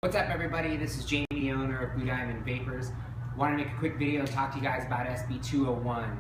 What's up, everybody? This is Jamie, the owner of Blue Diamond Vapors. Want to make a quick video and talk to you guys about Sb201.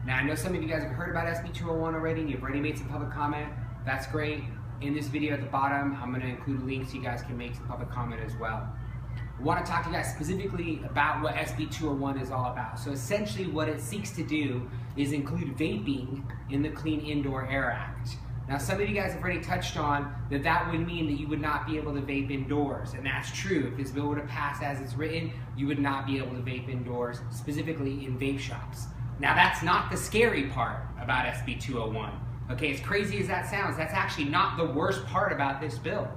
Now, I know some of you guys have heard about Sb201 already and you've already made some public comment. That's great. In this video at the bottom, I'm going to include a link so you guys can make some public comment as well. I want to talk to you guys specifically about what Sb201 is all about. So essentially what it seeks to do is include vaping in the Clean Indoor Air Act. Now, some of you guys have already touched on that would mean that you would not be able to vape indoors, and that's true. If this bill were to pass as it's written, you would not be able to vape indoors, specifically in vape shops. Now, that's not the scary part about Sb201. Okay, as crazy as that sounds, that's actually not the worst part about this bill.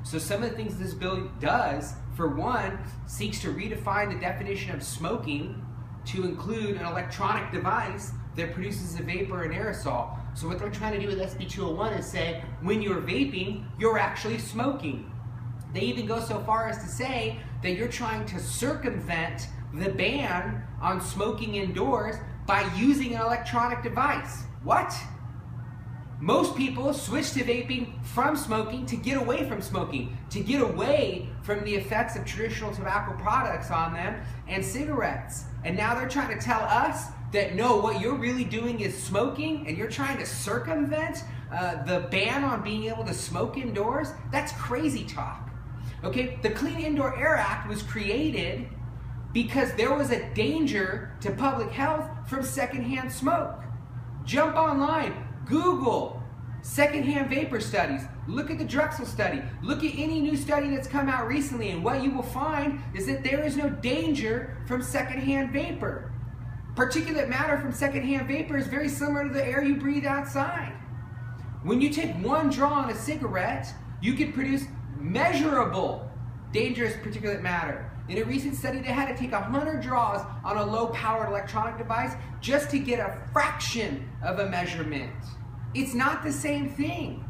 So some of the things this bill does, for one, seeks to redefine the definition of smoking to include an electronic device that produces a vapor and aerosol. So what they're trying to do with Sb201 is say, when you're vaping, you're actually smoking. They even go so far as to say that you're trying to circumvent the ban on smoking indoors by using an electronic device. What? Most people switch to vaping from smoking to get away from smoking, to get away from the effects of traditional tobacco products on them and cigarettes. And now they're trying to tell us that no, what you're really doing is smoking and you're trying to circumvent the ban on being able to smoke indoors? That's crazy talk. Okay, the Clean Indoor Air Act was created because there was a danger to public health from secondhand smoke. Jump online, Google secondhand vapor studies, look at the Drexel study, look at any new study that's come out recently, and what you will find is that there is no danger from secondhand vapor. Particulate matter from secondhand vapor is very similar to the air you breathe outside. When you take one draw on a cigarette, you can produce measurable dangerous particulate matter. In a recent study, they had to take 100 draws on a low-powered electronic device just to get a fraction of a measurement. It's not the same thing.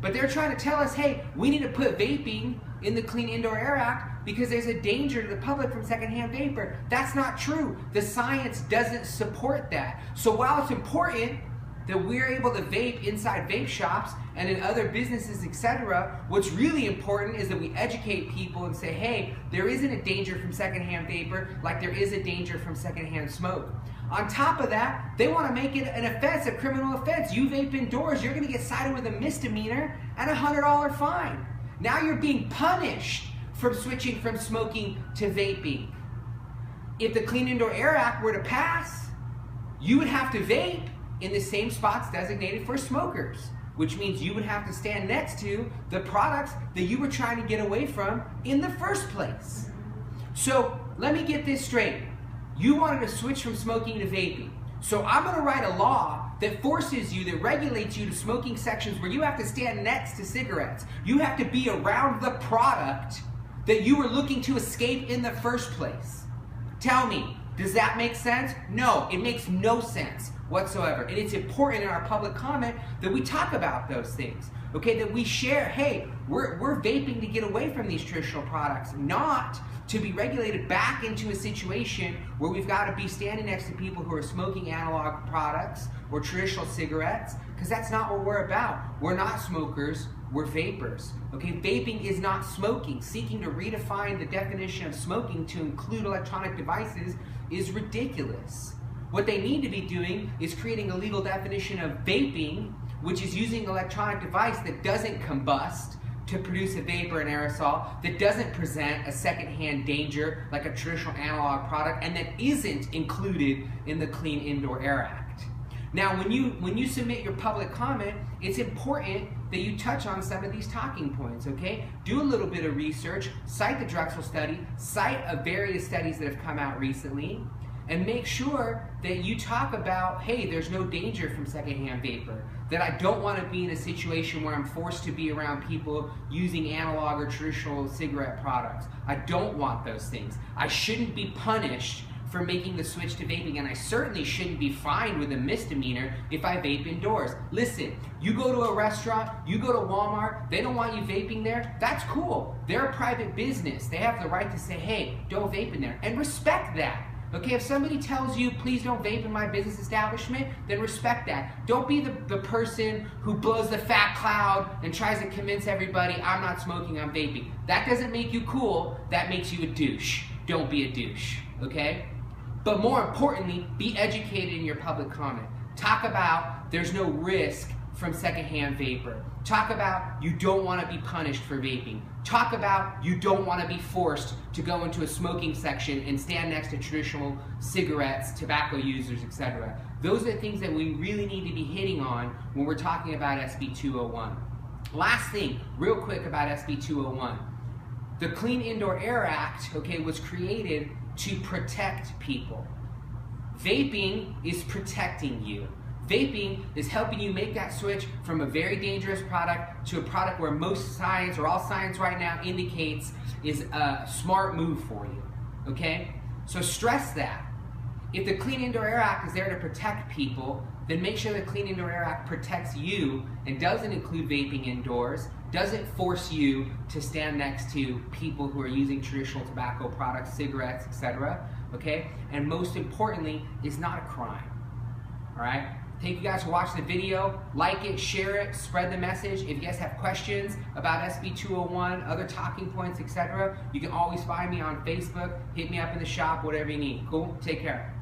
But they're trying to tell us, hey, we need to put vaping in the Clean Indoor Air Act because there's a danger to the public from secondhand vapor. That's not true. The science doesn't support that. So while it's important that we're able to vape inside vape shops and in other businesses, etc., what's really important is that we educate people and say, hey, there isn't a danger from secondhand vapor like there is a danger from secondhand smoke. On top of that, they want to make it an offense, a criminal offense. You vape indoors, you're going to get cited with a misdemeanor and a $100 fine. Now you're being punished for switching from smoking to vaping. If the Clean Indoor Air Act were to pass, you would have to vape in the same spots designated for smokers, which means you would have to stand next to the products that you were trying to get away from in the first place. So let me get this straight. You wanted to switch from smoking to vaping. So I'm going to write a law that forces you, that regulates you to smoking sections where you have to stand next to cigarettes. You have to be around the product that you were looking to escape in the first place. Tell me, does that make sense? No, it makes no sense whatsoever. And it's important in our public comment that we talk about those things. Okay, that we share, hey, we're vaping to get away from these traditional products, not to be regulated back into a situation where we've got to be standing next to people who are smoking analog products or traditional cigarettes, because that's not what we're about. We're not smokers, we're vapors. Okay, vaping is not smoking. Seeking to redefine the definition of smoking to include electronic devices is ridiculous. What they need to be doing is creating a legal definition of vaping, which is using an electronic device that doesn't combust to produce a vapor and aerosol, that doesn't present a secondhand danger like a traditional analog product, and that isn't included in the Clean Indoor Air Act. Now, when you submit your public comment, it's important that you touch on some of these talking points, okay? Do a little bit of research, cite the Drexel study, cite various studies that have come out recently, and make sure that you talk about, hey, there's no danger from secondhand vapor, that I don't want to be in a situation where I'm forced to be around people using analog or traditional cigarette products. I don't want those things. I shouldn't be punished for making the switch to vaping, and I certainly shouldn't be fined with a misdemeanor if I vape indoors. Listen, you go to a restaurant, you go to Walmart, they don't want you vaping there, that's cool. They're a private business. They have the right to say, hey, don't vape in there, and respect that. Okay, if somebody tells you, please don't vape in my business establishment, then respect that. Don't be the person who blows the fat cloud and tries to convince everybody, I'm not smoking, I'm vaping. That doesn't make you cool, that makes you a douche. Don't be a douche, okay? But more importantly, be educated in your public comment. Talk about there's no risk from secondhand vapor. Talk about you don't want to be punished for vaping. Talk about you don't want to be forced to go into a smoking section and stand next to traditional cigarettes, tobacco users, etc. Those are the things that we really need to be hitting on when we're talking about SB201. Last thing, real quick about SB201. The Clean Indoor Air Act, okay, was created to protect people. Vaping is protecting you. Vaping is helping you make that switch from a very dangerous product to a product where most science, or all science right now, indicates is a smart move for you, okay? So stress that. If the Clean Indoor Air Act is there to protect people, then make sure the Clean Indoor Air Act protects you and doesn't include vaping indoors, doesn't force you to stand next to people who are using traditional tobacco products, cigarettes, etc., okay? And most importantly, is not a crime, all right? Thank you guys for watching the video. Like it, share it, spread the message. If you guys have questions about SB201, other talking points, etc., you can always find me on Facebook. Hit me up in the shop, whatever you need. Cool? Take care.